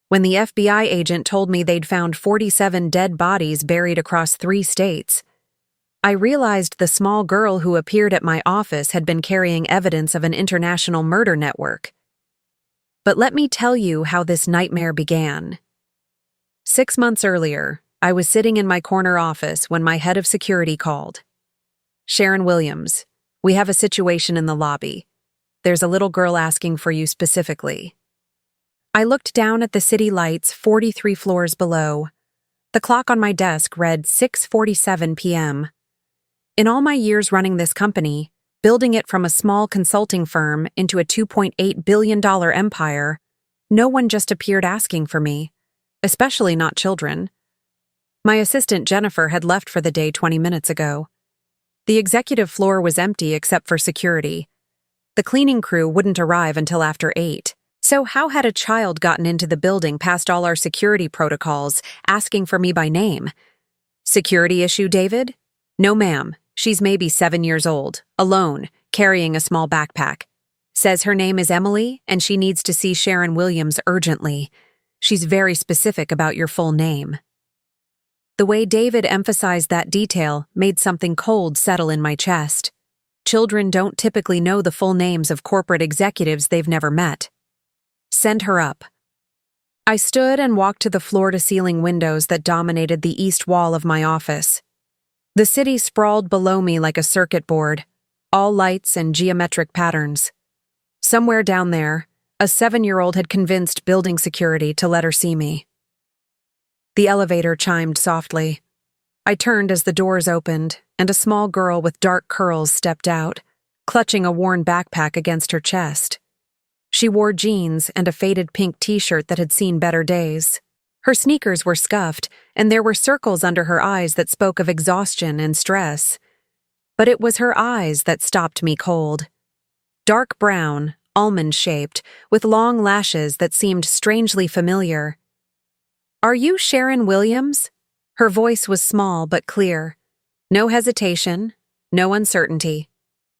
when the FBI agent told me they'd found 47 dead bodies buried across 3 states. I realized the small girl who appeared at my office had been carrying evidence of an international murder network. But let me tell you how this nightmare began. 6 months earlier, I was sitting in my corner office when my head of security called. "Sharon Williams, we have a situation in the lobby. There's a little girl asking for you specifically." I looked down at the city lights 43 floors below. The clock on my desk read 6:47 p.m. In all my years running this company, building it from a small consulting firm into a $2.8 billion empire, no one just appeared asking for me, especially not children. My assistant Jennifer had left for the day 20 minutes ago. The executive floor was empty except for security. The cleaning crew wouldn't arrive until after 8. So how had a child gotten into the building past all our security protocols, asking for me by name? "Security issue, David?" "No, ma'am. She's maybe 7 years old, alone, carrying a small backpack. Says her name is Emily, and she needs to see Sharon Williams urgently. She's very specific about your full name." The way David emphasized that detail made something cold settle in my chest. Children don't typically know the full names of corporate executives they've never met. "Send her up." I stood and walked to the floor-to-ceiling windows that dominated the east wall of my office. The city sprawled below me like a circuit board, all lights and geometric patterns. Somewhere down there, a 7-year-old had convinced building security to let her see me. The elevator chimed softly. I turned as the doors opened, and a small girl with dark curls stepped out, clutching a worn backpack against her chest. She wore jeans and a faded pink t-shirt that had seen better days. Her sneakers were scuffed, and there were circles under her eyes that spoke of exhaustion and stress. But it was her eyes that stopped me cold. Dark brown, almond-shaped, with long lashes that seemed strangely familiar. "Are you Sharon Williams?" Her voice was small but clear. No hesitation, no uncertainty.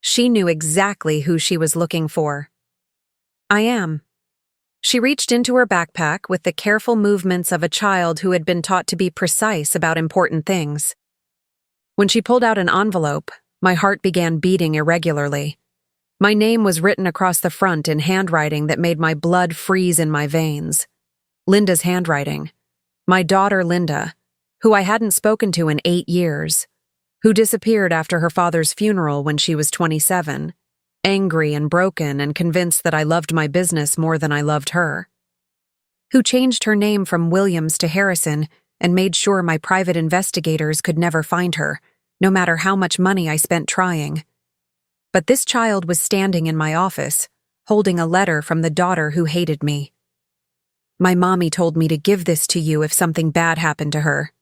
She knew exactly who she was looking for. "I am." She reached into her backpack with the careful movements of a child who had been taught to be precise about important things. When she pulled out an envelope, my heart began beating irregularly. My name was written across the front in handwriting that made my blood freeze in my veins. Linda's handwriting. My daughter Linda, who I hadn't spoken to in 8 years, who disappeared after her father's funeral when she was 27. Angry and broken and convinced that I loved my business more than I loved her. Who changed her name from Williams to Harrison and made sure my private investigators could never find her, no matter how much money I spent trying. But this child was standing in my office, holding a letter from the daughter who hated me. "My mommy told me to give this to you if something bad happened to her."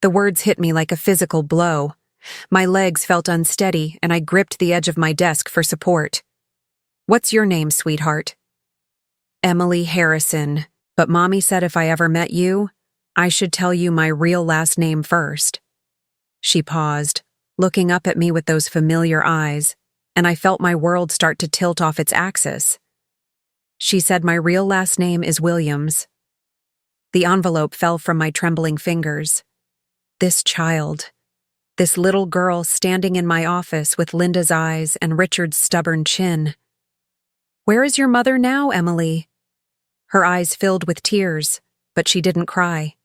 The words hit me like a physical blow. My legs felt unsteady, and I gripped the edge of my desk for support. "What's your name, sweetheart?" "Emily Harrison, but Mommy said if I ever met you, I should tell you my real last name first." She paused, looking up at me with those familiar eyes, and I felt my world start to tilt off its axis. She said my real last name is Williams. The envelope fell from my trembling fingers. This child. This little girl standing in my office with Linda's eyes and Richard's stubborn chin. "Where is your mother now, Emily?" Her eyes filled with tears, but she didn't cry.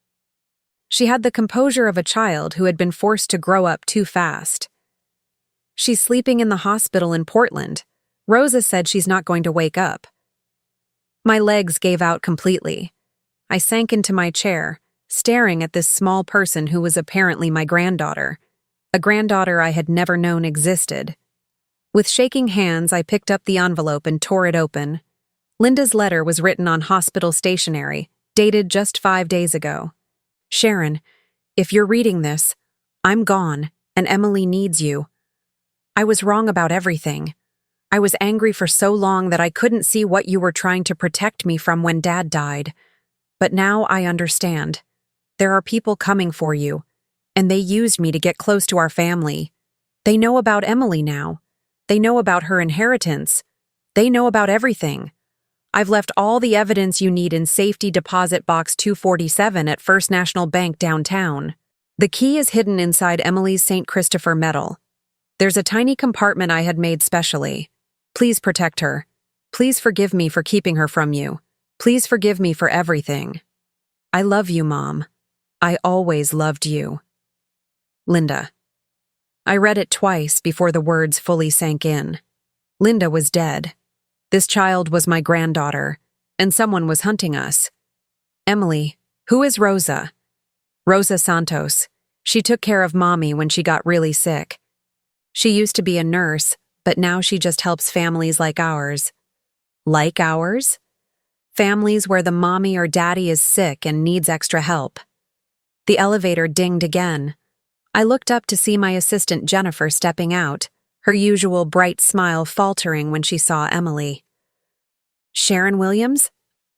She had the composure of a child who had been forced to grow up too fast. "She's sleeping in the hospital in Portland. Rosa said she's not going to wake up." My legs gave out completely. I sank into my chair, staring at this small person who was apparently my granddaughter. A granddaughter I had never known existed. With shaking hands, I picked up the envelope and tore it open. Linda's letter was written on hospital stationery, dated just 5 days ago. "Sharon, if you're reading this, I'm gone, and Emily needs you. I was wrong about everything. I was angry for so long that I couldn't see what you were trying to protect me from when Dad died. But now I understand. There are people coming for you, and they used me to get close to our family. They know about Emily now. They know about her inheritance. They know about everything. I've left all the evidence you need in Safety Deposit Box 247 at First National Bank downtown. The key is hidden inside Emily's St. Christopher medal. There's a tiny compartment I had made specially. Please protect her. Please forgive me for keeping her from you. Please forgive me for everything. I love you, Mom. I always loved you. Linda. I read it twice before the words fully sank in. Linda was dead. This child was my granddaughter, and someone was hunting us. Emily, who is Rosa? Rosa Santos. She took care of Mommy when she got really sick. She used to be a nurse, but now she just helps families like ours. Like ours? Families where the mommy or daddy is sick and needs extra help. The elevator dinged again. I looked up to see my assistant Jennifer stepping out, her usual bright smile faltering when she saw Emily. Sharon Williams?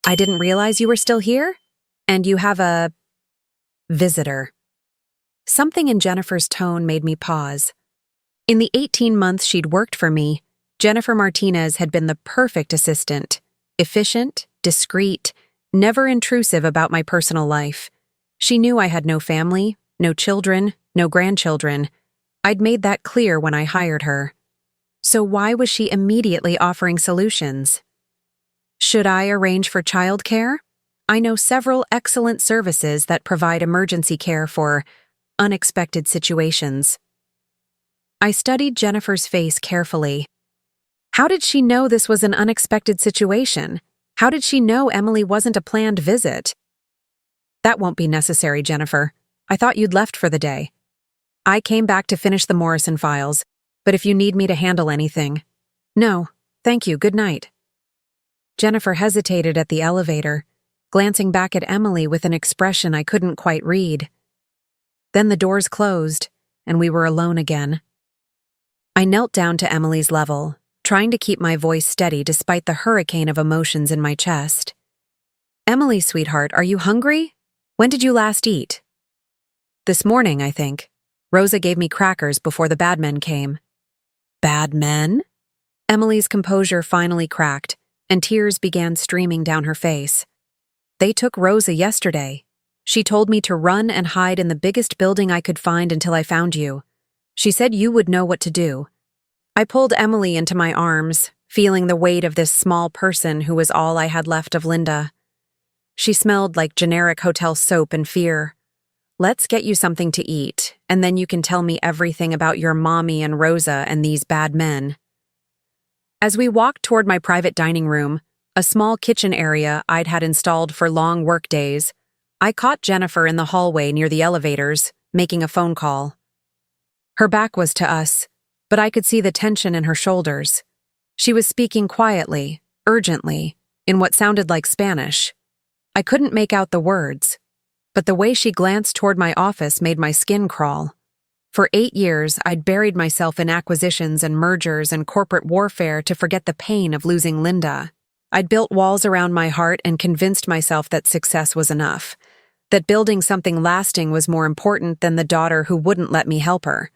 I didn't realize you were still here? And you have a visitor. Something in Jennifer's tone made me pause. In the 18 months she'd worked for me, Jennifer Martinez had been the perfect assistant, efficient, discreet, never intrusive about my personal life. She knew I had no family, no children, no grandchildren. I'd made that clear when I hired her. So why was she immediately offering solutions? Should I arrange for childcare? I know several excellent services that provide emergency care for unexpected situations. I studied Jennifer's face carefully. How did she know this was an unexpected situation? How did she know Emily wasn't a planned visit? That won't be necessary, Jennifer. I thought you'd left for the day. I came back to finish the Morrison files, but if you need me to handle anything. No, thank you, good night. Jennifer hesitated at the elevator, glancing back at Emily with an expression I couldn't quite read. Then the doors closed, and we were alone again. I knelt down to Emily's level, trying to keep my voice steady despite the hurricane of emotions in my chest. Emily, sweetheart, are you hungry? When did you last eat? This morning, I think. Rosa gave me crackers before the bad men came. Bad men? Emily's composure finally cracked, and tears began streaming down her face. They took Rosa yesterday. She told me to run and hide in the biggest building I could find until I found you. She said you would know what to do. I pulled Emily into my arms, feeling the weight of this small person who was all I had left of Linda. She smelled like generic hotel soap and fear. Let's get you something to eat, and then you can tell me everything about your mommy and Rosa and these bad men. As we walked toward my private dining room, a small kitchen area I'd had installed for long work days, I caught Jennifer in the hallway near the elevators, making a phone call. Her back was to us, but I could see the tension in her shoulders. She was speaking quietly, urgently, in what sounded like Spanish. I couldn't make out the words, but the way she glanced toward my office made my skin crawl. For 8 years, I'd buried myself in acquisitions and mergers and corporate warfare to forget the pain of losing Linda. I'd built walls around my heart and convinced myself that success was enough, that building something lasting was more important than the daughter who wouldn't let me help her.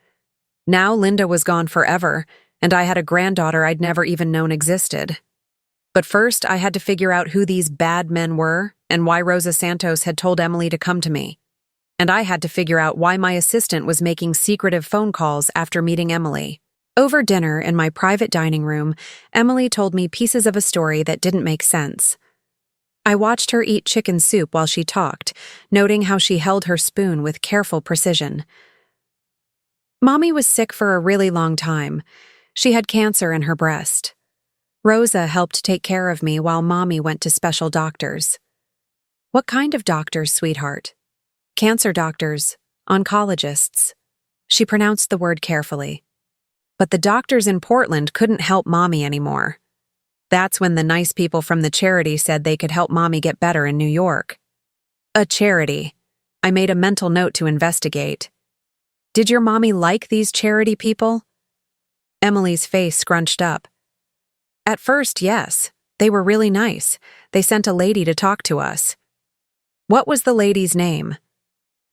Now Linda was gone forever, and I had a granddaughter I'd never even known existed. But first, I had to figure out who these bad men were and why Rosa Santos had told Emily to come to me. And I had to figure out why my assistant was making secretive phone calls after meeting Emily. Over dinner in my private dining room, Emily told me pieces of a story that didn't make sense. I watched her eat chicken soup while she talked, noting how she held her spoon with careful precision. Mommy was sick for a really long time. She had cancer in her breast. Rosa helped take care of me while Mommy went to special doctors. What kind of doctors, sweetheart? Cancer doctors, oncologists. She pronounced the word carefully. But the doctors in Portland couldn't help Mommy anymore. That's when the nice people from the charity said they could help Mommy get better in New York. A charity. I made a mental note to investigate. Did your mommy like these charity people? Emily's face scrunched up. At first, yes. They were really nice. They sent a lady to talk to us. What was the lady's name?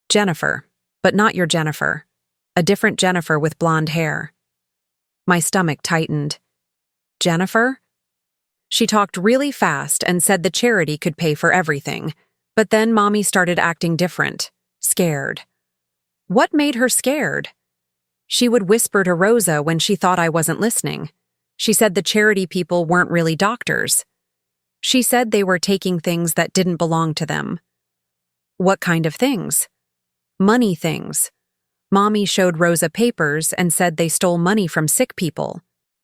Jennifer, but not your Jennifer. A different Jennifer with blonde hair. My stomach tightened. Jennifer? She talked really fast and said the charity could pay for everything. But then Mommy started acting different, scared. What made her scared? She would whisper to Rosa when she thought I wasn't listening. She said the charity people weren't really doctors. She said they were taking things that didn't belong to them. What kind of things? Money things. Mommy showed Rosa papers and said they stole money from sick people.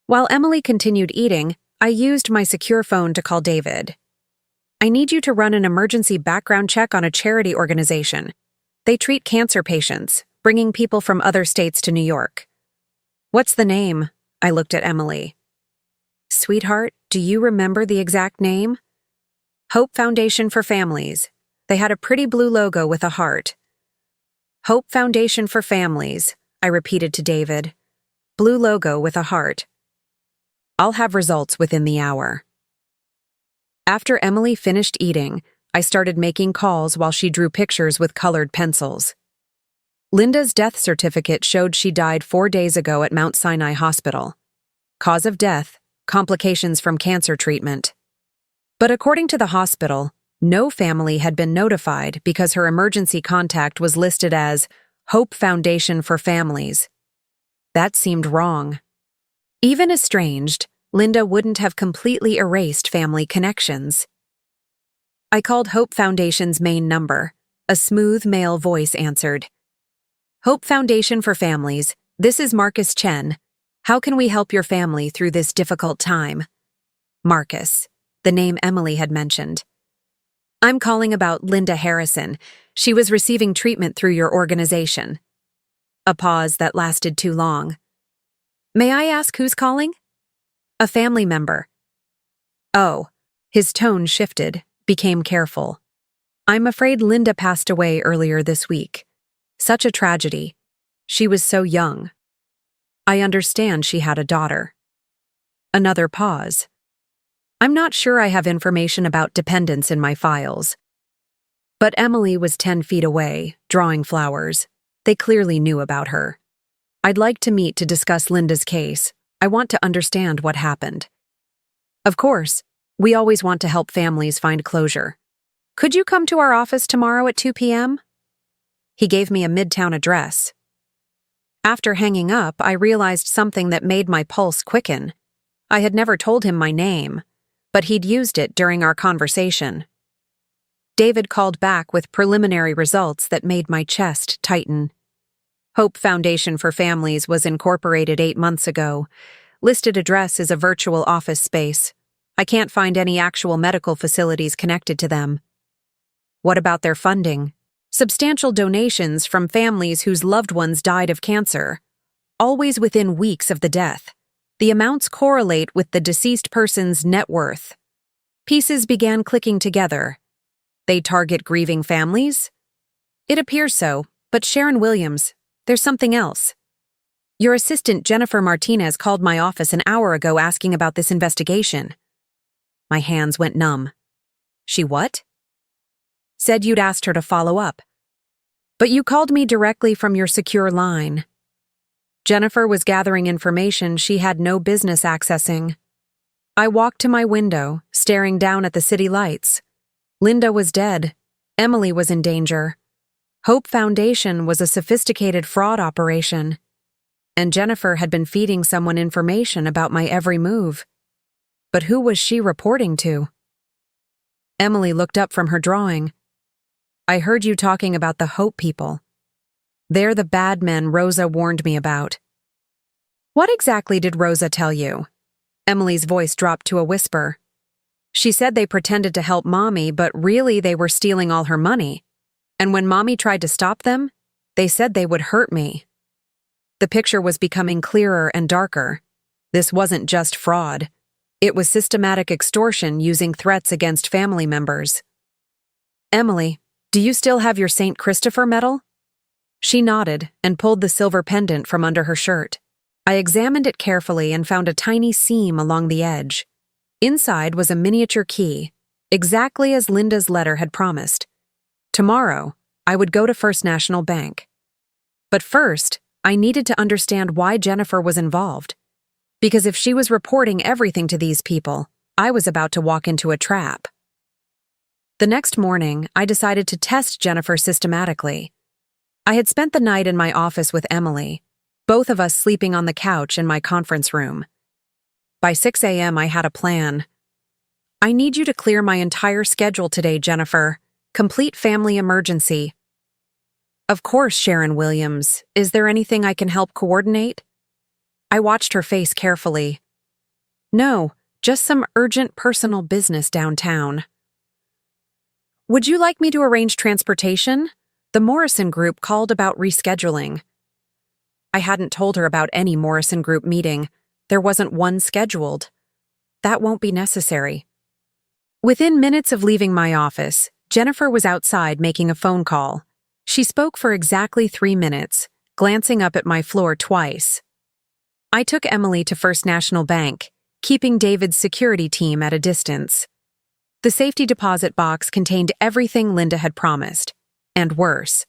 While Emily continued eating, I used my secure phone to call David. I need you to run an emergency background check on a charity organization. They treat cancer patients, bringing people from other states to New York. What's the name? I looked at Emily. Sweetheart, do you remember the exact name? Hope Foundation for Families. They had a pretty blue logo with a heart. Hope Foundation for Families, I repeated to David. Blue logo with a heart. I'll have results within the hour. After Emily finished eating, I started making calls while she drew pictures with colored pencils. Linda's death certificate showed she died 4 days ago at Mount Sinai Hospital. Cause of death, complications from cancer treatment. But according to the hospital, no family had been notified because her emergency contact was listed as Hope Foundation for Families. That seemed wrong. Even estranged, Linda wouldn't have completely erased family connections. I called Hope Foundation's main number. A smooth male voice answered. Hope Foundation for Families, this is Marcus Chen. How can we help your family through this difficult time? Marcus, the name Emily had mentioned. I'm calling about Linda Harrison. She was receiving treatment through your organization. A pause that lasted too long. May I ask who's calling? A family member. Oh, his tone shifted, became careful. I'm afraid Linda passed away earlier this week. Such a tragedy. She was so young. I understand she had a daughter. Another pause. I'm not sure I have information about dependents in my files. But Emily was 10 feet away, drawing flowers. They clearly knew about her. I'd like to meet to discuss Linda's case. I want to understand what happened. Of course, we always want to help families find closure. Could you come to our office tomorrow at 2 p.m.? He gave me a Midtown address. After hanging up, I realized something that made my pulse quicken. I had never told him my name, but he'd used it during our conversation. David called back with preliminary results that made my chest tighten. Hope Foundation for Families was incorporated 8 months ago. Listed address is a virtual office space. I can't find any actual medical facilities connected to them. What about their funding? Substantial donations from families whose loved ones died of cancer. Always within weeks of the death. The amounts correlate with the deceased person's net worth. Pieces began clicking together. They target grieving families? It appears so, but Sharon Williams, there's something else. Your assistant Jennifer Martinez called my office an hour ago asking about this investigation. My hands went numb. She what? Said you'd asked her to follow up. But you called me directly from your secure line. Jennifer was gathering information she had no business accessing. I walked to my window, staring down at the city lights. Linda was dead. Emily was in danger. Hope Foundation was a sophisticated fraud operation. And Jennifer had been feeding someone information about my every move. But who was she reporting to? Emily looked up from her drawing. I heard you talking about the Hope people. They're the bad men Rosa warned me about. What exactly did Rosa tell you? Emily's voice dropped to a whisper. She said they pretended to help Mommy, but really they were stealing all her money. And when Mommy tried to stop them, they said they would hurt me. The picture was becoming clearer and darker. This wasn't just fraud. It was systematic extortion using threats against family members. Emily, do you still have your St. Christopher medal? She nodded and pulled the silver pendant from under her shirt. I examined it carefully and found a tiny seam along the edge. Inside was a miniature key, exactly as Linda's letter had promised. Tomorrow, I would go to First National Bank. But first, I needed to understand why Jennifer was involved. Because if she was reporting everything to these people, I was about to walk into a trap. The next morning, I decided to test Jennifer systematically. I had spent the night in my office with Emily, both of us sleeping on the couch in my conference room. By 6 a.m., I had a plan. "I need you to clear my entire schedule today, Jennifer. Complete family emergency." "Of course, Sharon Williams. Is there anything I can help coordinate?" I watched her face carefully. "No, just some urgent personal business downtown." "Would you like me to arrange transportation? The Morrison Group called about rescheduling." I hadn't told her about any Morrison Group meeting. There wasn't one scheduled. "That won't be necessary." Within minutes of leaving my office, Jennifer was outside making a phone call. She spoke for exactly 3 minutes, glancing up at my floor twice. I took Emily to First National Bank, keeping David's security team at a distance. The safety deposit box contained everything Linda had promised, and worse: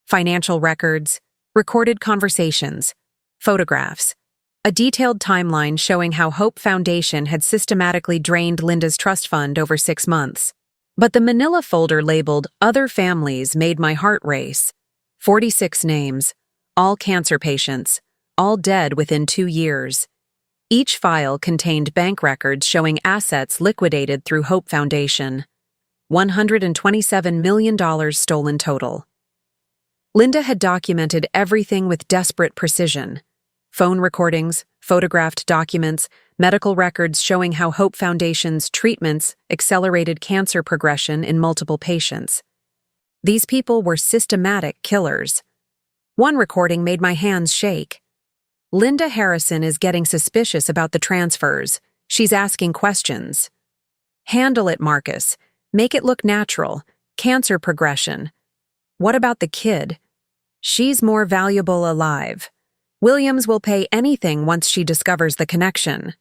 financial records, recorded conversations, photographs, a detailed timeline showing how Hope Foundation had systematically drained Linda's trust fund over 6 months. But the manila folder labeled Other Families made my heart race. 46 names, all cancer patients, all dead within 2 years. Each file contained bank records showing assets liquidated through Hope Foundation. $127 million stolen total. Linda had documented everything with desperate precision. Phone recordings, photographed documents, medical records showing how Hope Foundation's treatments accelerated cancer progression in multiple patients. These people were systematic killers. One recording made my hands shake. "Linda Harrison is getting suspicious about the transfers. She's asking questions." "Handle it, Marcus. Make it look natural. Cancer progression." "What about the kid?" "She's more valuable alive. Williams will pay anything once she discovers the connection."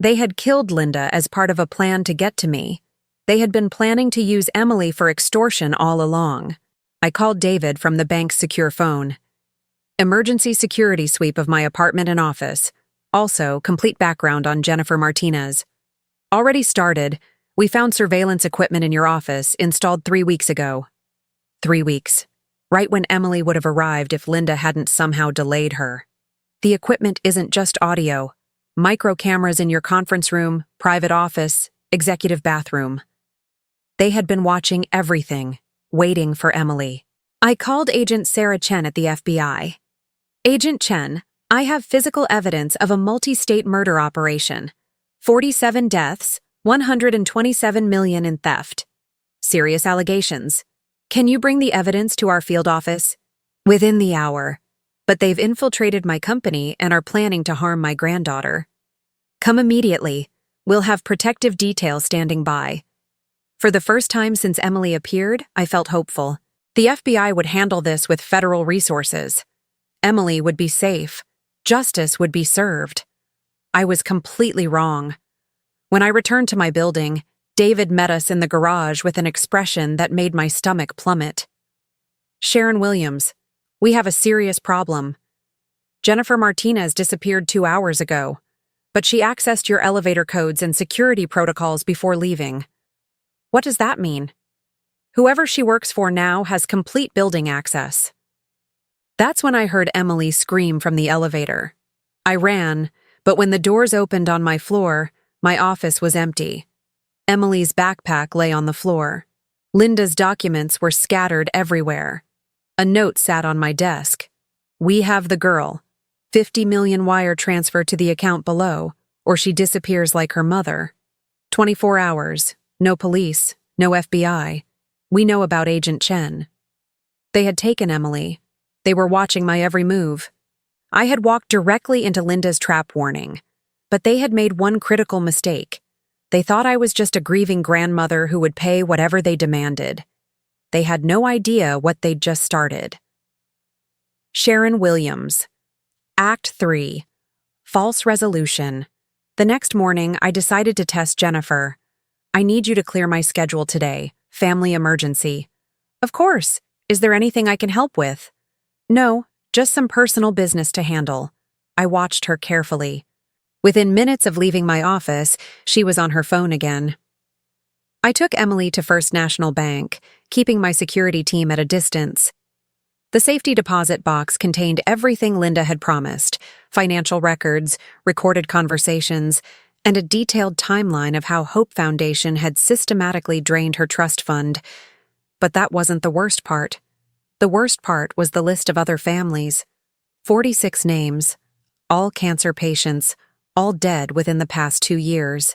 They had killed Linda as part of a plan to get to me. They had been planning to use Emily for extortion all along. I called David from the bank's secure phone. "Emergency security sweep of my apartment and office. Also, complete background on Jennifer Martinez. Already started. We found surveillance equipment in your office, installed 3 weeks ago." 3 weeks. Right when Emily would have arrived if Linda hadn't somehow delayed her. "The equipment isn't just audio. Micro cameras in your conference room, private office, executive bathroom." They had been watching everything, waiting for Emily. I called Agent Sarah Chen at the FBI. "Agent Chen, I have physical evidence of a multi-state murder operation. 47 deaths, 127 million in theft. Serious allegations. Can you bring the evidence to our field office?" "Within the hour. But they've infiltrated my company and are planning to harm my granddaughter." "Come immediately. We'll have protective detail standing by." For the first time since Emily appeared, I felt hopeful. The FBI would handle this with federal resources. Emily would be safe. Justice would be served. I was completely wrong. When I returned to my building, David met us in the garage with an expression that made my stomach plummet. "Sharon Williams, we have a serious problem. Jennifer Martinez disappeared 2 hours ago, but she accessed your elevator codes and security protocols before leaving." "What does that mean?" "Whoever she works for now has complete building access." That's when I heard Emily scream from the elevator. I ran, but when the doors opened on my floor, my office was empty. Emily's backpack lay on the floor. Linda's documents were scattered everywhere. A note sat on my desk. "We have the girl. 50 million wire transfer to the account below, or she disappears like her mother. 24 hours. No police. No FBI. We know about Agent Chen." They had taken Emily. They were watching my every move. I had walked directly into Linda's trap warning, but they had made one critical mistake. They thought I was just a grieving grandmother who would pay whatever they demanded. They had no idea what they'd just started. Sharon Williams. Act 3. False Resolution. The next morning, I decided to test Jennifer. "I need you to clear my schedule today. Family emergency." "Of course. Is there anything I can help with?" "No, just some personal business to handle." I watched her carefully. Within minutes of leaving my office, she was on her phone again. I took Emily to First National Bank, keeping my security team at a distance. The safety deposit box contained everything Linda had promised: financial records, recorded conversations, and a detailed timeline of how Hope Foundation had systematically drained her trust fund. But that wasn't the worst part. The worst part was the list of other families. 46 names, all cancer patients, all dead within the past 2 years.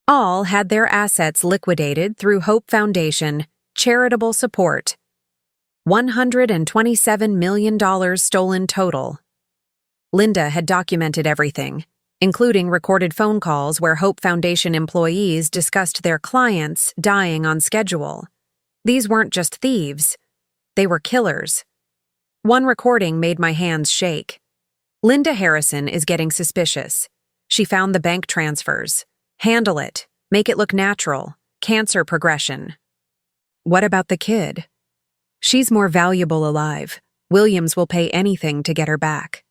All had their assets liquidated through Hope Foundation charitable support. $127 million stolen total. Linda had documented everything, including recorded phone calls where Hope Foundation employees discussed their clients dying on schedule. These weren't just thieves. They were killers. One recording made my hands shake. Linda Harrison is getting suspicious. She found the bank transfers. Handle it. Make it look natural. Cancer progression. What about the kid? She's more valuable alive. Williams will pay anything to get her back.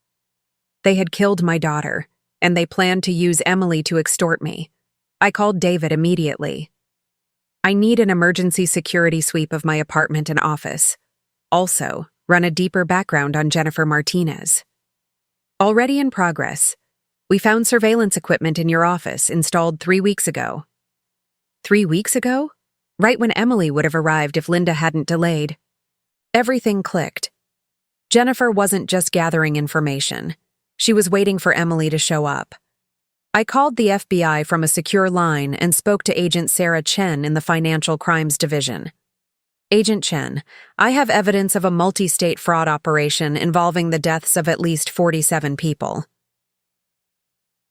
They had killed my daughter, and they planned to use Emily to extort me. I called David immediately. I need an emergency security sweep of my apartment and office. Also, run a deeper background on Jennifer Martinez. Already in progress. We found surveillance equipment in your office installed 3 weeks ago. 3 weeks ago? Right when Emily would have arrived if Linda hadn't delayed. Everything clicked. Jennifer wasn't just gathering information. She was waiting for Emily to show up. I called the FBI from a secure line and spoke to Agent Sarah Chen in the Financial Crimes Division. Agent Chen, I have evidence of a multi-state fraud operation involving the deaths of at least 47 people.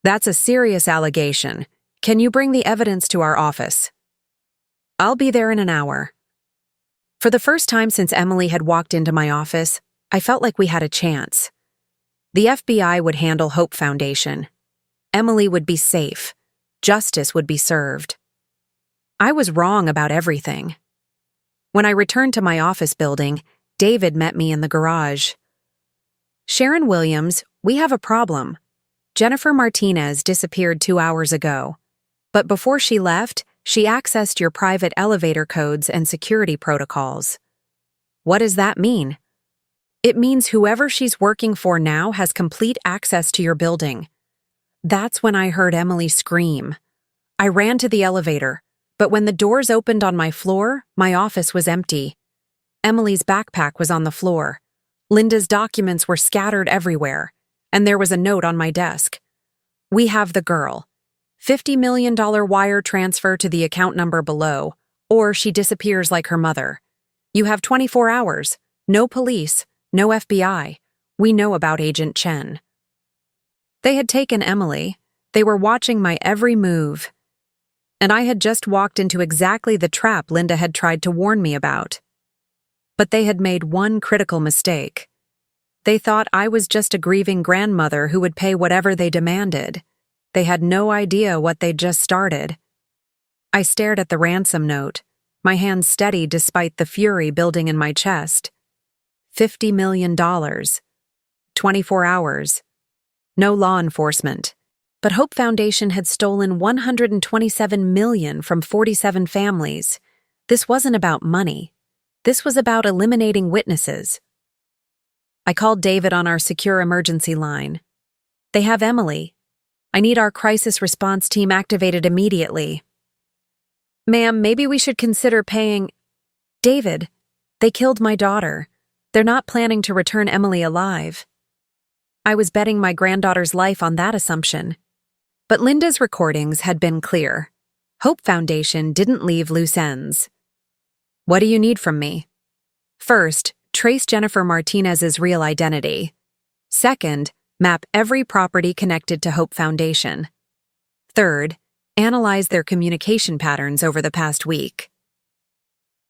That's a serious allegation. Can you bring the evidence to our office? I'll be there in an hour. For the first time since Emily had walked into my office, I felt like we had a chance. The FBI would handle Hope Foundation. Emily would be safe. Justice would be served. I was wrong about everything. When I returned to my office building, David met me in the garage. Sharon Williams, we have a problem. Jennifer Martinez disappeared 2 hours ago. But before she left, she accessed your private elevator codes and security protocols. What does that mean? It means whoever she's working for now has complete access to your building. That's when I heard Emily scream. I ran to the elevator, but when the doors opened on my floor, my office was empty. Emily's backpack was on the floor. Linda's documents were scattered everywhere, and there was a note on my desk. We have the girl. $50 million wire transfer to the account number below, or she disappears like her mother. You have 24 hours. No police, no FBI. We know about Agent Chen. They had taken Emily. They were watching my every move. And I had just walked into exactly the trap Linda had tried to warn me about. But they had made one critical mistake. They thought I was just a grieving grandmother who would pay whatever they demanded. They had no idea what they'd just started. I stared at the ransom note, my hands steady despite the fury building in my chest. $50 million. 24 hours. No law enforcement. But Hope Foundation had stolen $127 million from 47 families. This wasn't about money. This was about eliminating witnesses. I called David on our secure emergency line. They have Emily. I need our crisis response team activated immediately. Ma'am, maybe we should consider paying... David, they killed my daughter. They're not planning to return Emily alive. I was betting my granddaughter's life on that assumption. But Linda's recordings had been clear. Hope Foundation didn't leave loose ends. What do you need from me? First, trace Jennifer Martinez's real identity. Second, map every property connected to Hope Foundation. Third, analyze their communication patterns over the past week.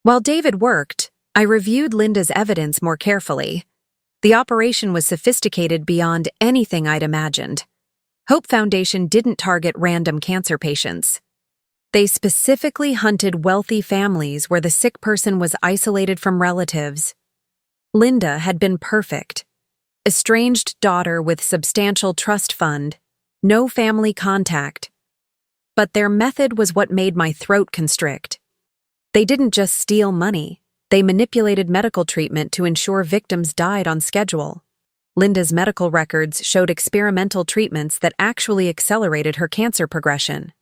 While David worked, I reviewed Linda's evidence more carefully. The operation was sophisticated beyond anything I'd imagined. Hope Foundation didn't target random cancer patients. They specifically hunted wealthy families where the sick person was isolated from relatives. Linda had been perfect. Estranged daughter with substantial trust fund. No family contact. But their method was what made my throat constrict. They didn't just steal money, they manipulated medical treatment to ensure victims died on schedule. Linda's medical records showed experimental treatments that actually accelerated her cancer progression.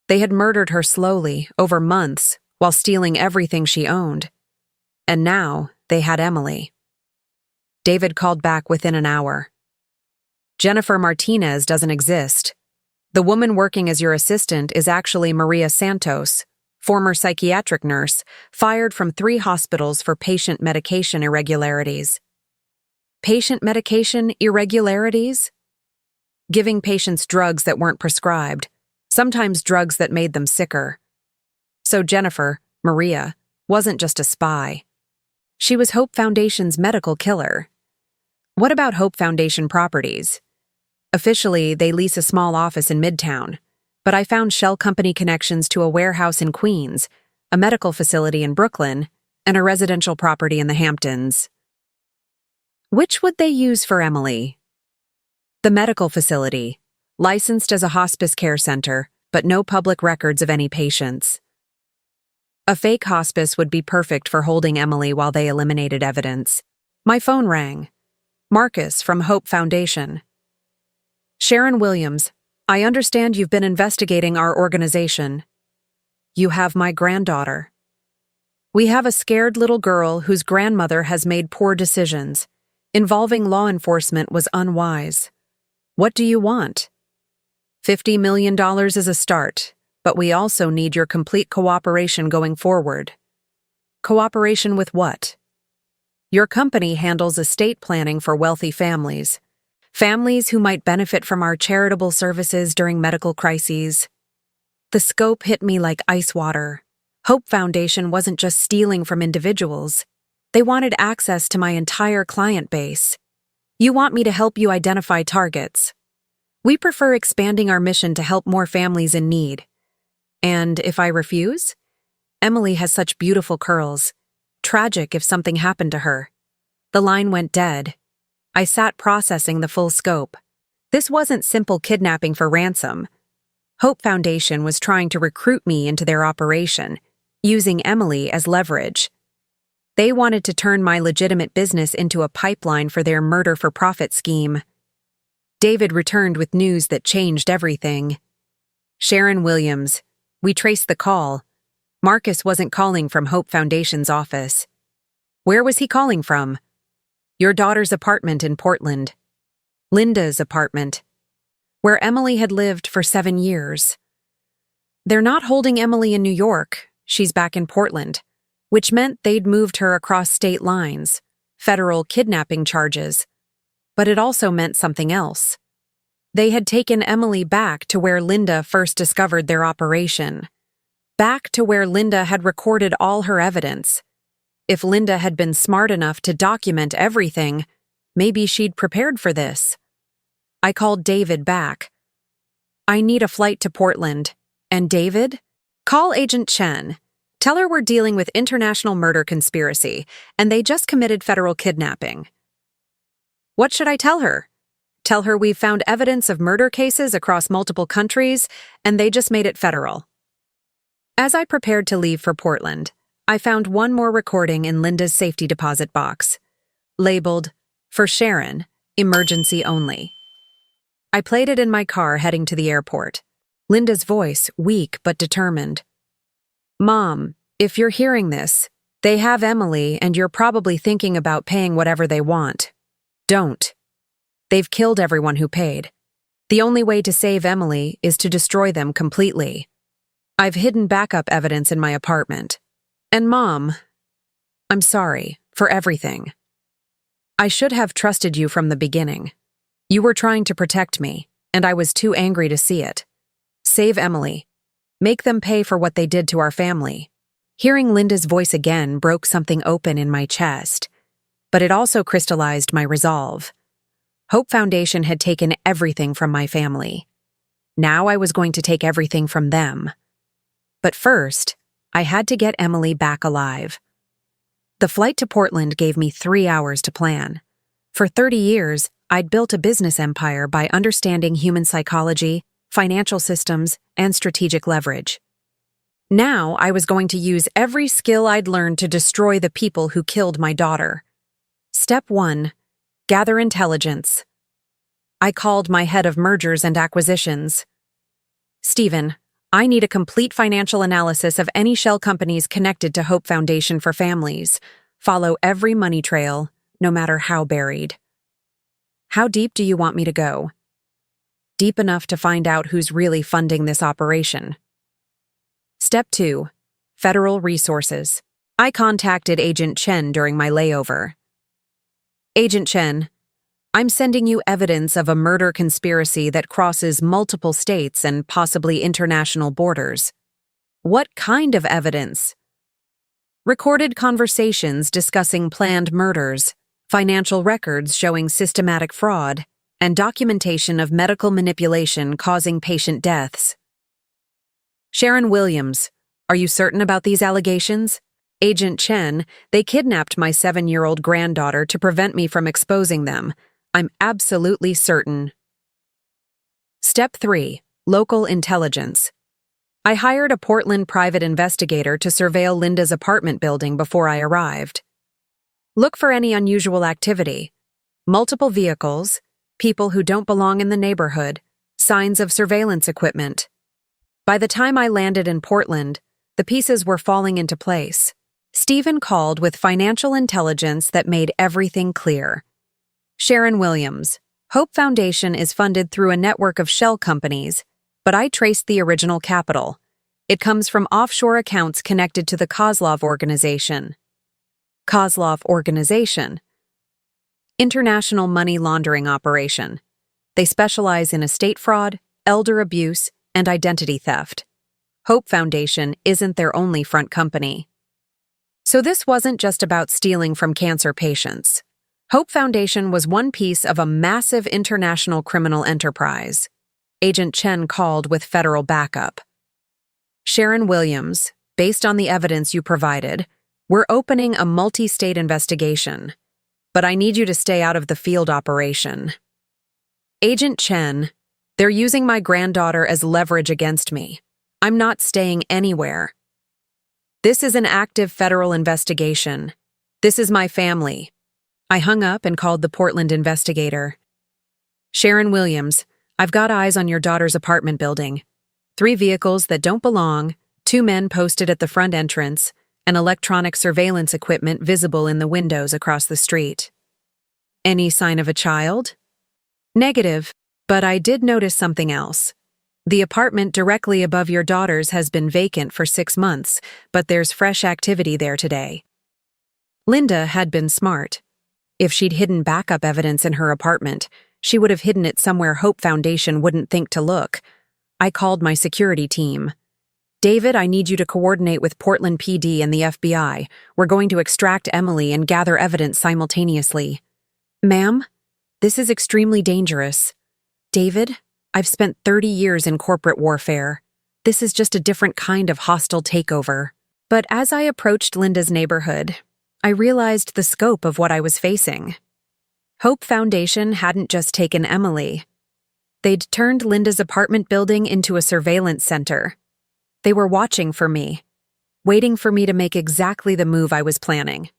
They had murdered her slowly, over months, while stealing everything she owned. And now, they had Emily. David called back within an hour. Jennifer Martinez doesn't exist. The woman working as your assistant is actually Maria Santos, former psychiatric nurse, fired from 3 hospitals for patient medication irregularities. Patient medication irregularities? Giving patients drugs that weren't prescribed, sometimes drugs that made them sicker. So Jennifer, Maria, wasn't just a spy. She was Hope Foundation's medical killer. What about Hope Foundation properties? Officially, they lease a small office in Midtown, but I found shell company connections to a warehouse in Queens, a medical facility in Brooklyn, and a residential property in the Hamptons. Which would they use for Emily? The medical facility, licensed as a hospice care center, but no public records of any patients. A fake hospice would be perfect for holding Emily while they eliminated evidence. My phone rang. Marcus from Hope Foundation. Sharon Williams, I understand you've been investigating our organization. You have my granddaughter. We have a scared little girl whose grandmother has made poor decisions. Involving law enforcement was unwise. What do you want? $50 million is a start, but we also need your complete cooperation going forward. Cooperation with what? Your company handles estate planning for wealthy families. Families who might benefit from our charitable services during medical crises. The scope hit me like ice water. Hope Foundation wasn't just stealing from individuals. They wanted access to my entire client base. You want me to help you identify targets. We prefer expanding our mission to help more families in need. And if I refuse? Emily has such beautiful curls. Tragic if something happened to her. The line went dead. I sat processing the full scope. This wasn't simple kidnapping for ransom. Hope Foundation was trying to recruit me into their operation, using Emily as leverage. They wanted to turn my legitimate business into a pipeline for their murder-for-profit scheme. David returned with news that changed everything. Sharon Williams. We traced the call. Marcus wasn't calling from Hope Foundation's office. Where was he calling from? Your daughter's apartment in Portland. Linda's apartment, where Emily had lived for 7 years. They're not holding Emily in New York. She's back in Portland, which meant they'd moved her across state lines, federal kidnapping charges. But it also meant something else. They had taken Emily back to where Linda first discovered their operation. Back to where Linda had recorded all her evidence. If Linda had been smart enough to document everything, maybe she'd prepared for this. I called David back. I need a flight to Portland. And David? Call Agent Chen. Tell her we're dealing with international murder conspiracy, and they just committed federal kidnapping. What should I tell her? Tell her we've found evidence of murder cases across multiple countries, and they just made it federal. As I prepared to leave for Portland, I found one more recording in Linda's safety deposit box, labeled, "For Sharon, Emergency Only." I played it in my car heading to the airport. Linda's voice, weak but determined. Mom, if you're hearing this, they have Emily and you're probably thinking about paying whatever they want. Don't. They've killed everyone who paid. The only way to save Emily is to destroy them completely. I've hidden backup evidence in my apartment. And Mom, I'm sorry for everything. I should have trusted you from the beginning. You were trying to protect me, and I was too angry to see it. Save Emily. Make them pay for what they did to our family. Hearing Linda's voice again broke something open in my chest, but it also crystallized my resolve. Hope Foundation had taken everything from my family. Now I was going to take everything from them. But first, I had to get Emily back alive. The flight to Portland gave me 3 hours to plan. For 30 years, I'd built a business empire by understanding human psychology, financial systems, and strategic leverage. Now I was going to use every skill I'd learned to destroy the people who killed my daughter. Step 1. Gather intelligence. I called my head of mergers and acquisitions. Stephen, I need a complete financial analysis of any shell companies connected to Hope Foundation for Families. Follow every money trail, no matter how buried. How deep do you want me to go? Deep enough to find out who's really funding this operation. Step 2. Federal resources. I contacted Agent Chen during my layover. Agent Chen, I'm sending you evidence of a murder conspiracy that crosses multiple states and possibly international borders. What kind of evidence? Recorded conversations discussing planned murders, financial records showing systematic fraud, and documentation of medical manipulation causing patient deaths. Sharon Williams, are you certain about these allegations? Agent Chen, they kidnapped my 7-year-old granddaughter to prevent me from exposing them. I'm absolutely certain. Step 3. Local intelligence. I hired a Portland private investigator to surveil Linda's apartment building before I arrived. Look for any unusual activity. Multiple vehicles, people who don't belong in the neighborhood, signs of surveillance equipment. By the time I landed in Portland, the pieces were falling into place. Stephen called with financial intelligence that made everything clear. Sharon Williams, Hope Foundation is funded through a network of shell companies, but I traced the original capital. It comes from offshore accounts connected to the Kozlov Organization. Kozlov Organization. International money laundering operation. They specialize in estate fraud, elder abuse, and identity theft. Hope Foundation isn't their only front company. So this wasn't just about stealing from cancer patients. Hope Foundation was one piece of a massive international criminal enterprise. Agent Chen called with federal backup. Sharon Williams, based on the evidence you provided, we're opening a multi-state investigation, but I need you to stay out of the field operation. Agent Chen, they're using my granddaughter as leverage against me. I'm not staying anywhere. This is an active federal investigation. This is my family. I hung up and called the Portland investigator. Sharon Williams, I've got eyes on your daughter's apartment building. 3 vehicles that don't belong, 2 men posted at the front entrance, and electronic surveillance equipment visible in the windows across the street. Any sign of a child? Negative, but I did notice something else. The apartment directly above your daughter's has been vacant for 6 months, but there's fresh activity there today. Linda had been smart. If she'd hidden backup evidence in her apartment, she would have hidden it somewhere Hope Foundation wouldn't think to look. I called my security team. David, I need you to coordinate with Portland PD and the FBI. We're going to extract Emily and gather evidence simultaneously. Ma'am, this is extremely dangerous. David, I've spent 30 years in corporate warfare. This is just a different kind of hostile takeover. But as I approached Linda's neighborhood, I realized the scope of what I was facing. Hope Foundation hadn't just taken Emily. They'd turned Linda's apartment building into a surveillance center. They were watching for me, waiting for me to make exactly the move I was planning.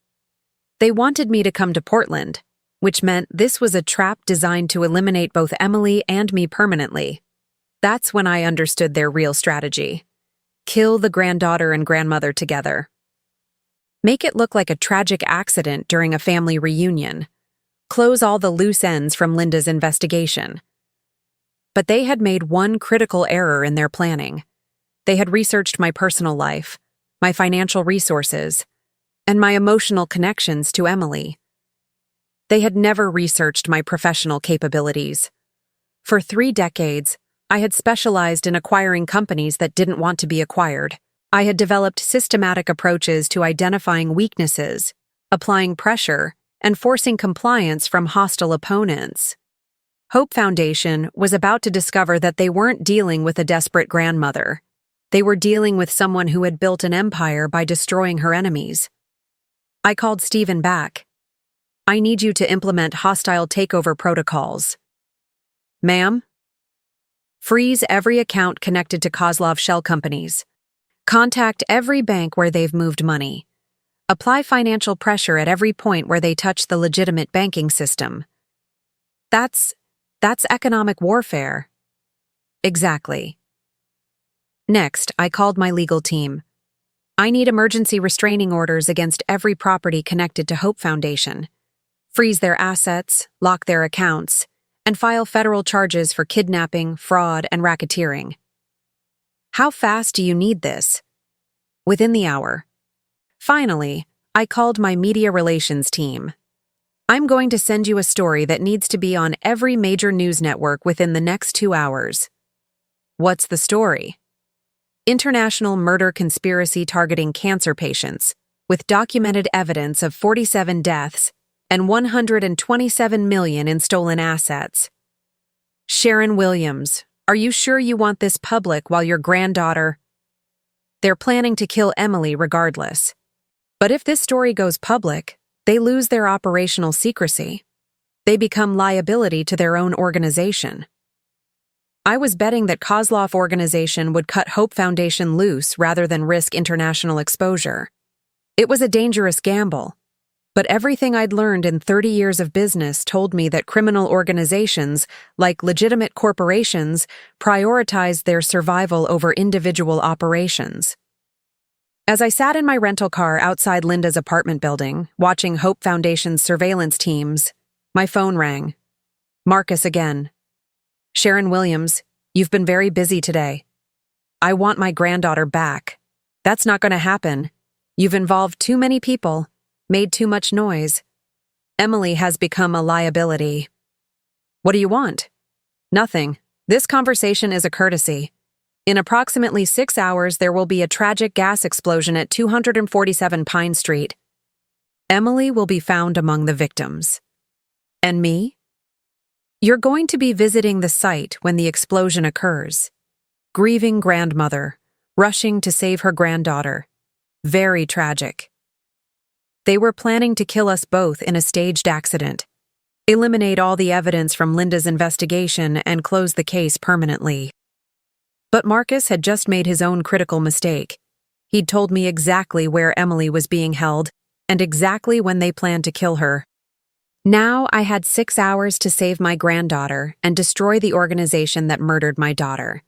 They wanted me to come to Portland, which meant this was a trap designed to eliminate both Emily and me permanently. That's when I understood their real strategy. Kill the granddaughter and grandmother together. Make it look like a tragic accident during a family reunion. Close all the loose ends from Linda's investigation. But they had made one critical error in their planning. They had researched my personal life, my financial resources, and my emotional connections to Emily. They had never researched my professional capabilities. For 3 decades, I had specialized in acquiring companies that didn't want to be acquired. I had developed systematic approaches to identifying weaknesses, applying pressure, and forcing compliance from hostile opponents. Hope Foundation was about to discover that they weren't dealing with a desperate grandmother. They were dealing with someone who had built an empire by destroying her enemies. I called Stephen back. I need you to implement hostile takeover protocols. Ma'am? Freeze every account connected to Kozlov shell companies. Contact every bank where they've moved money. Apply financial pressure at every point where they touch the legitimate banking system. That's economic warfare. Exactly. Next, I called my legal team. I need emergency restraining orders against every property connected to Hope Foundation. Freeze their assets, lock their accounts, and file federal charges for kidnapping, fraud, and racketeering. How fast do you need this? Within the hour. Finally, I called my media relations team. I'm going to send you a story that needs to be on every major news network within the next 2 hours. What's the story? International murder conspiracy targeting cancer patients, with documented evidence of 47 deaths and $127 million in stolen assets. Sharon Williams, are you sure you want this public while your granddaughter... They're planning to kill Emily regardless. But if this story goes public, they lose their operational secrecy. They become liability to their own organization. I was betting that Kozlov organization would cut Hope Foundation loose rather than risk international exposure. It was a dangerous gamble. But everything I'd learned in 30 years of business told me that criminal organizations, like legitimate corporations, prioritize their survival over individual operations. As I sat in my rental car outside Linda's apartment building, watching Hope Foundation's surveillance teams, my phone rang. Marcus again. Sharon Williams, you've been very busy today. I want my granddaughter back. That's not going to happen. You've involved too many people. Made too much noise. Emily has become a liability. What do you want? Nothing. This conversation is a courtesy. In approximately 6 hours, there will be a tragic gas explosion at 247 Pine Street. Emily will be found among the victims. And me? You're going to be visiting the site when the explosion occurs. Grieving grandmother, rushing to save her granddaughter. Very tragic. They were planning to kill us both in a staged accident, eliminate all the evidence from Linda's investigation, and close the case permanently. But Marcus had just made his own critical mistake. He'd told me exactly where Emily was being held and exactly when they planned to kill her. Now I had 6 hours to save my granddaughter and destroy the organization that murdered my daughter.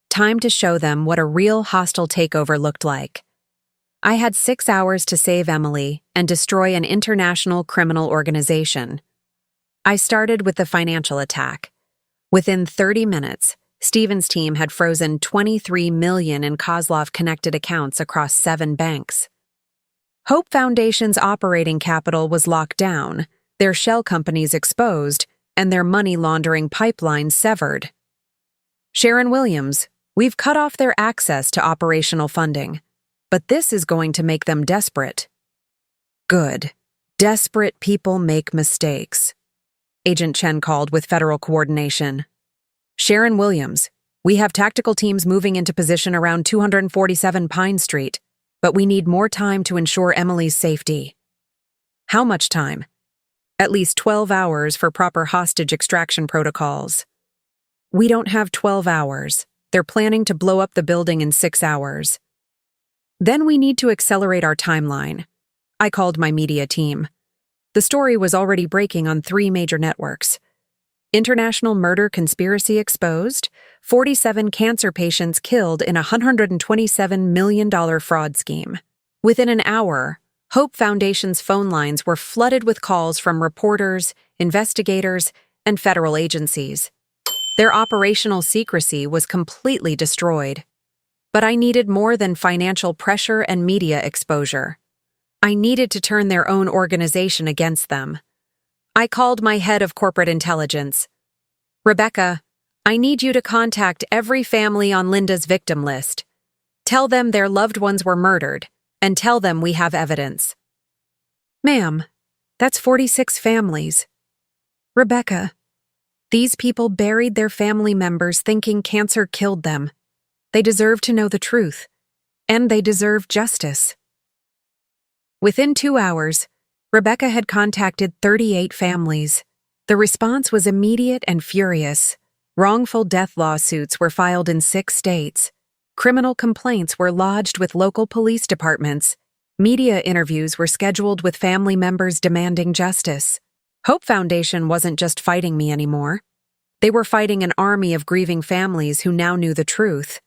Time to show them what a real hostile takeover looked like. I had 6 hours to save Emily and destroy an international criminal organization. I started with the financial attack. Within 30 minutes, Stephen's team had frozen $23 million in Kozlov-connected accounts across 7 banks. Hope Foundation's operating capital was locked down, their shell companies exposed, and their money laundering pipeline severed. Sharon Williams, we've cut off their access to operational funding. But this is going to make them desperate. Good. Desperate people make mistakes. Agent Chen called with federal coordination. Sharon Williams, we have tactical teams moving into position around 247 Pine Street, but we need more time to ensure Emily's safety. How much time? At least 12 hours for proper hostage extraction protocols. We don't have 12 hours. They're planning to blow up the building in 6 hours. Then we need to accelerate our timeline. I called my media team. The story was already breaking on 3 major networks. International murder conspiracy exposed, 47 cancer patients killed in a $127 million fraud scheme. Within an hour, Hope Foundation's phone lines were flooded with calls from reporters, investigators, and federal agencies. Their operational secrecy was completely destroyed. But I needed more than financial pressure and media exposure. I needed to turn their own organization against them. I called my head of corporate intelligence. Rebecca, I need you to contact every family on Linda's victim list. Tell them their loved ones were murdered, and tell them we have evidence. Ma'am, that's 46 families. Rebecca, these people buried their family members thinking cancer killed them. They deserve to know the truth, and they deserve justice. Within 2 hours, Rebecca had contacted 38 families. The response was immediate and furious. Wrongful death lawsuits were filed in 6 states. Criminal complaints were lodged with local police departments. Media interviews were scheduled with family members demanding justice. Hope Foundation wasn't just fighting me anymore. They were fighting an army of grieving families who now knew the truth.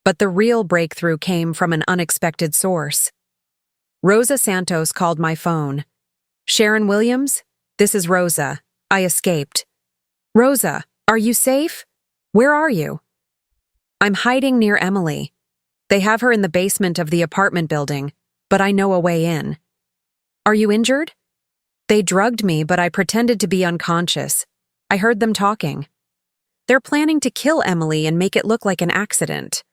But the real breakthrough came from an unexpected source. Rosa Santos called my phone. "Sharon Williams? This is Rosa. I escaped." "Rosa, are you safe? Where are you?" "I'm hiding near Emily. They have her in the basement of the apartment building, but I know a way in." "Are you injured?" "They drugged me, but I pretended to be unconscious. I heard them talking. They're planning to kill Emily and make it look like an accident."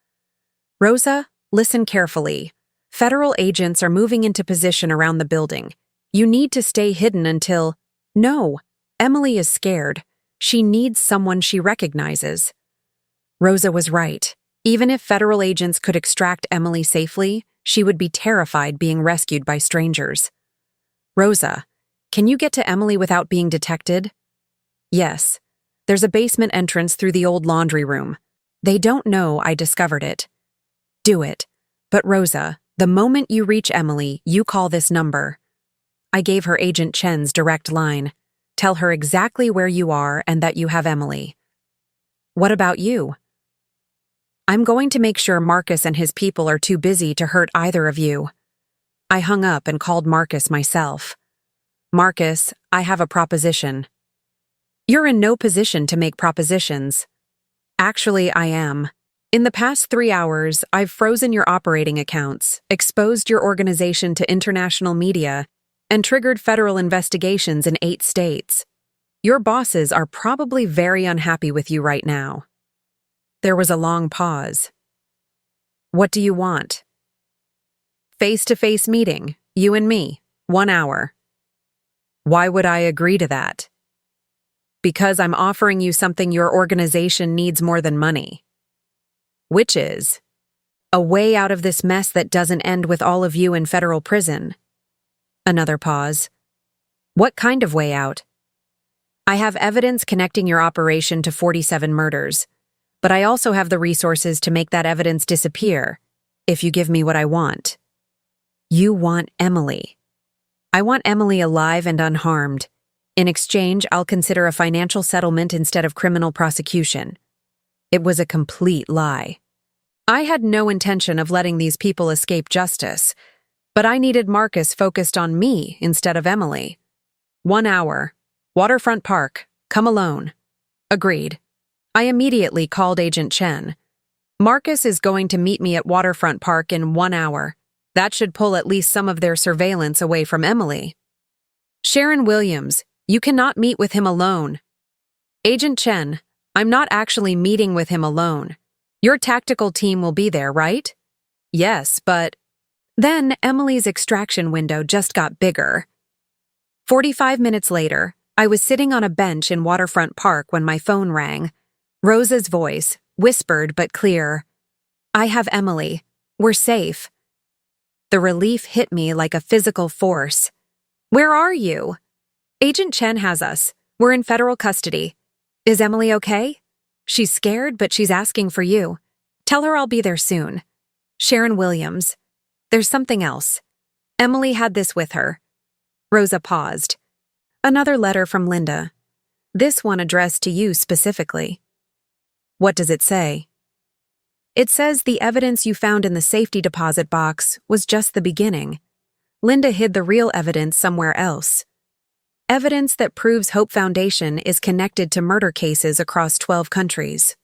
"Rosa, listen carefully. Federal agents are moving into position around the building. You need to stay hidden until— No, Emily is scared. She needs someone she recognizes." Rosa was right. Even if federal agents could extract Emily safely, she would be terrified being rescued by strangers. "Rosa, can you get to Emily without being detected?" "Yes. There's a basement entrance through the old laundry room. They don't know I discovered it." "Do it. But Rosa, the moment you reach Emily, you call this number." I gave her Agent Chen's direct line. "Tell her exactly where you are and that you have Emily." "What about you?" "I'm going to make sure Marcus and his people are too busy to hurt either of you." I hung up and called Marcus myself. "Marcus, I have a proposition." "You're in no position to make propositions." "Actually, I am. In the past 3 hours, I've frozen your operating accounts, exposed your organization to international media, and triggered federal investigations in 8 states. Your bosses are probably very unhappy with you right now." There was a long pause. "What do you want?" "Face-to-face meeting, you and me, 1 hour." "Why would I agree to that?" "Because I'm offering you something your organization needs more than money." "Which is?" "A way out of this mess that doesn't end with all of you in federal prison." Another pause. "What kind of way out?" "I have evidence connecting your operation to 47 murders, but I also have the resources to make that evidence disappear, if you give me what I want." "You want Emily." "I want Emily alive and unharmed. In exchange, I'll consider a financial settlement instead of criminal prosecution." It was a complete lie. I had no intention of letting these people escape justice, but I needed Marcus focused on me instead of Emily. 1 hour. Waterfront Park. Come alone. Agreed. I immediately called Agent Chen. "Marcus is going to meet me at Waterfront Park in 1 hour. That should pull at least some of their surveillance away from Emily." "Sharon Williams, you cannot meet with him alone." "Agent Chen, I'm not actually meeting with him alone. Your tactical team will be there, right?" "Yes, but—" Then Emily's extraction window just got bigger. 45 minutes later, I was sitting on a bench in Waterfront Park when my phone rang. Rosa's voice, whispered but clear. "I have Emily. We're safe." The relief hit me like a physical force. "Where are you?" "Agent Chen has us. We're in federal custody." "Is Emily okay?" "She's scared, but she's asking for you. Tell her I'll be there soon." "Sharon Williams. There's something else. Emily had this with her." Rosa paused. "Another letter from Linda. This one addressed to you specifically." "What does it say?" "It says the evidence you found in the safety deposit box was just the beginning. Linda hid the real evidence somewhere else. Evidence that proves Hope Foundation is connected to murder cases across 12 countries.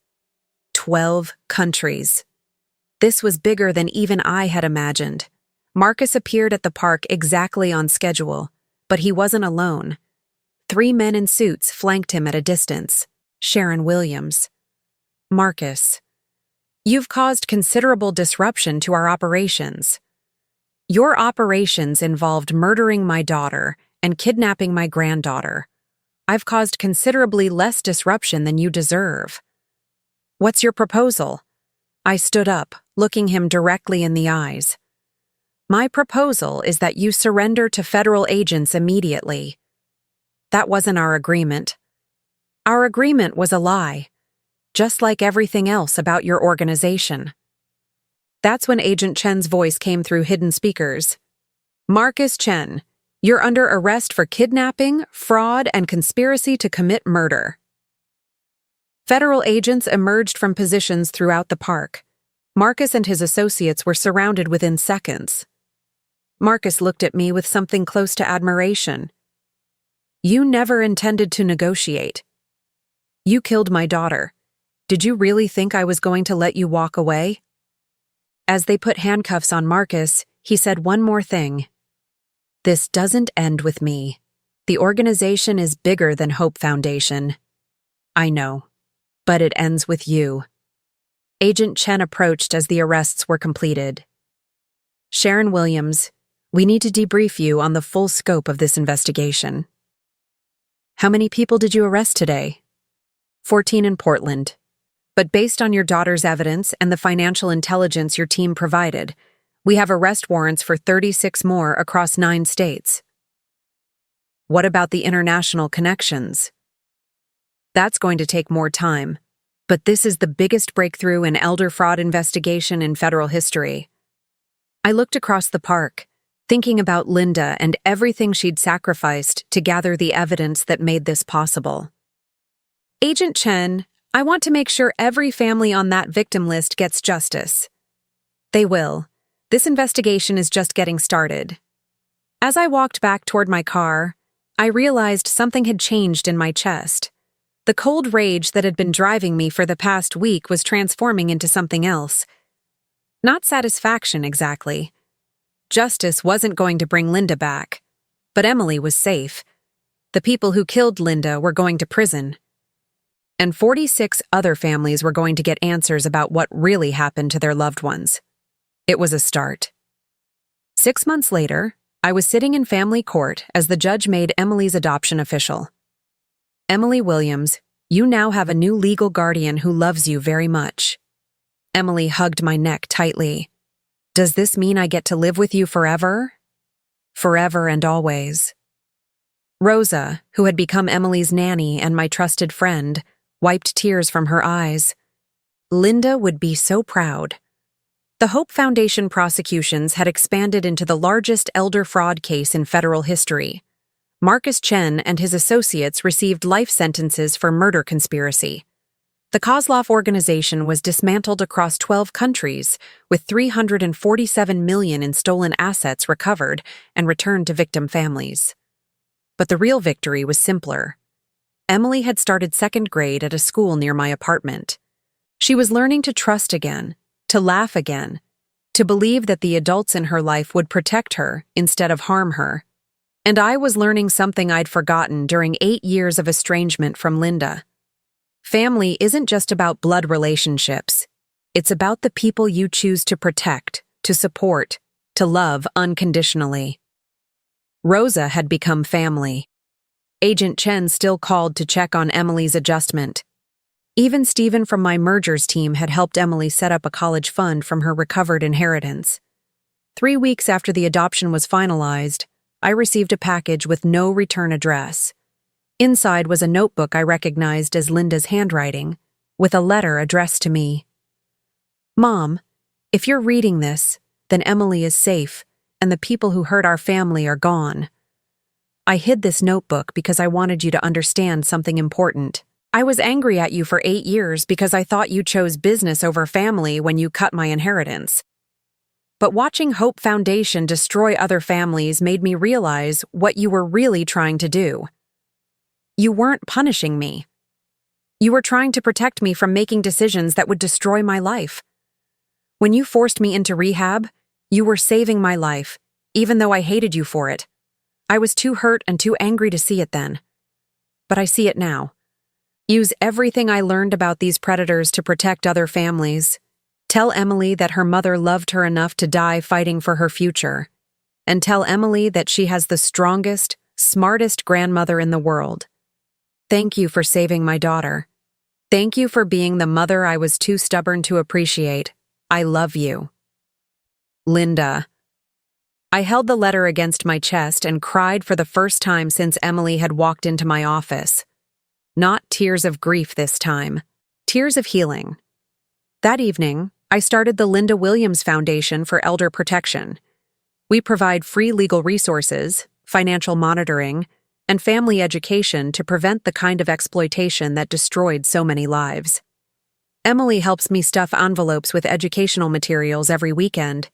12 countries. This was bigger than even I had imagined. Marcus appeared at the park exactly on schedule, but he wasn't alone. 3 men in suits flanked him at a distance. Sharon Williams. "Marcus, you've caused considerable disruption to our operations. Your operations involved murdering my daughter and kidnapping my granddaughter. I've caused considerably less disruption than you deserve. What's your proposal?" I stood up, looking him directly in the eyes. My proposal is that you surrender to federal agents immediately. That wasn't our agreement. Our agreement was a lie, just like everything else about your organization. That's when Agent Chen's voice came through hidden speakers. Marcus Chen, you're under arrest for kidnapping, fraud, and conspiracy to commit murder. Federal agents emerged from positions throughout the park. Marcus and his associates were surrounded within seconds. Marcus looked at me with something close to admiration. You never intended to negotiate. You killed my daughter. Did you really think I was going to let you walk away? As they put handcuffs on Marcus, he said one more thing. This doesn't end with me. The organization is bigger than Hope Foundation. I know, but it ends with you. Agent Chen approached as the arrests were completed. Sharon Williams, we need to debrief you on the full scope of this investigation. How many people did you arrest today? 14 in Portland. But based on your daughter's evidence and the financial intelligence your team provided, we have arrest warrants for 36 more across 9 states. What about the international connections? That's going to take more time, but this is the biggest breakthrough in elder fraud investigation in federal history. I looked across the park, thinking about Linda and everything she'd sacrificed to gather the evidence that made this possible. Agent Chen, I want to make sure every family on that victim list gets justice. They will. This investigation is just getting started. As I walked back toward my car, I realized something had changed in my chest. The cold rage that had been driving me for the past week was transforming into something else. Not satisfaction, exactly. Justice wasn't going to bring Linda back, but Emily was safe. The people who killed Linda were going to prison. And 46 other families were going to get answers about what really happened to their loved ones. It was a start. 6 months later, I was sitting in family court as the judge made Emily's adoption official. Emily Williams, you now have a new legal guardian who loves you very much. Emily hugged my neck tightly. Does this mean I get to live with you forever? Forever and always. Rosa, who had become Emily's nanny and my trusted friend, wiped tears from her eyes. Linda would be so proud. The Hope Foundation prosecutions had expanded into the largest elder fraud case in federal history. Marcus Chen and his associates received life sentences for murder conspiracy. The Kozloff organization was dismantled across 12 countries, with $347 million in stolen assets recovered and returned to victim families. But the real victory was simpler. Emily had started 2nd grade at a school near my apartment. She was learning to trust again, to laugh again, to believe that the adults in her life would protect her instead of harm her. And I was learning something I'd forgotten during 8 years of estrangement from Linda. Family isn't just about blood relationships. It's about the people you choose to protect, to support, to love unconditionally. Rosa had become family. Agent Chen still called to check on Emily's adjustment. Even Stephen from my mergers team had helped Emily set up a college fund from her recovered inheritance. 3 weeks after the adoption was finalized, I received a package with no return address. Inside was a notebook I recognized as Linda's handwriting, with a letter addressed to me. Mom, if you're reading this, then Emily is safe, and the people who hurt our family are gone. I hid this notebook because I wanted you to understand something important. I was angry at you for 8 years because I thought you chose business over family when you cut my inheritance. But watching Hope Foundation destroy other families made me realize what you were really trying to do. You weren't punishing me. You were trying to protect me from making decisions that would destroy my life. When you forced me into rehab, you were saving my life, even though I hated you for it. I was too hurt and too angry to see it then. But I see it now. Use everything I learned about these predators to protect other families. Tell Emily that her mother loved her enough to die fighting for her future. And tell Emily that she has the strongest, smartest grandmother in the world. Thank you for saving my daughter. Thank you for being the mother I was too stubborn to appreciate. I love you. Linda. I held the letter against my chest and cried for the first time since Emily had walked into my office. Not tears of grief this time, tears of healing. That evening, I started the Linda Williams Foundation for Elder Protection. We provide free legal resources, financial monitoring, and family education to prevent the kind of exploitation that destroyed so many lives. Emily helps me stuff envelopes with educational materials every weekend.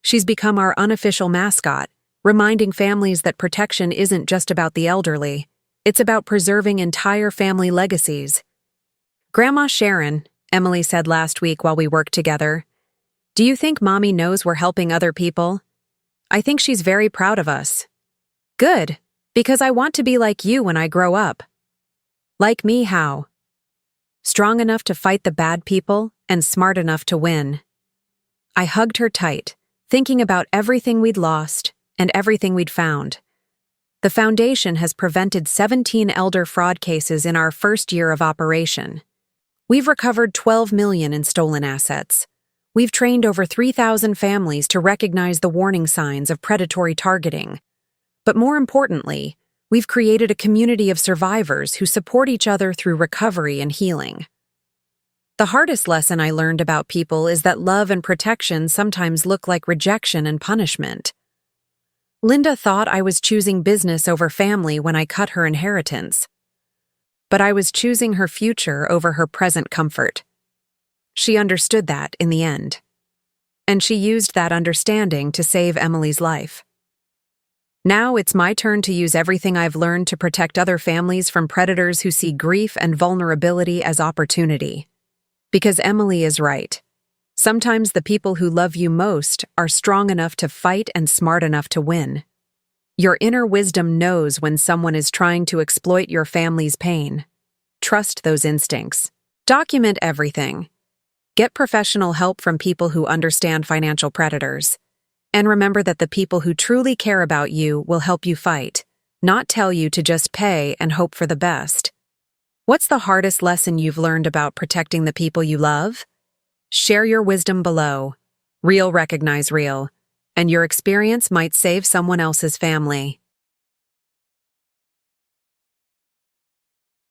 She's become our unofficial mascot, reminding families that protection isn't just about the elderly, it's about preserving entire family legacies. Grandma Sharon, Emily said last week while we worked together, "Do you think Mommy knows we're helping other people? I think she's very proud of us." "Good, because I want to be like you when I grow up." "Like me how?" "Strong enough to fight the bad people and smart enough to win." I hugged her tight, thinking about everything we'd lost and everything we'd found. The foundation has prevented 17 elder fraud cases in our first year of operation. We've recovered $12 million in stolen assets. We've trained over 3,000 families to recognize the warning signs of predatory targeting. But more importantly, we've created a community of survivors who support each other through recovery and healing. The hardest lesson I learned about people is that love and protection sometimes look like rejection and punishment. Linda thought I was choosing business over family when I cut her inheritance. But I was choosing her future over her present comfort. She understood that in the end. And she used that understanding to save Emily's life. Now it's my turn to use everything I've learned to protect other families from predators who see grief and vulnerability as opportunity. Because Emily is right. Sometimes the people who love you most are strong enough to fight and smart enough to win. Your inner wisdom knows when someone is trying to exploit your family's pain. Trust those instincts. Document everything. Get professional help from people who understand financial predators. And remember that the people who truly care about you will help you fight, not tell you to just pay and hope for the best. What's the hardest lesson you've learned about protecting the people you love? Share your wisdom below. Real recognize real, and your experience might save someone else's family.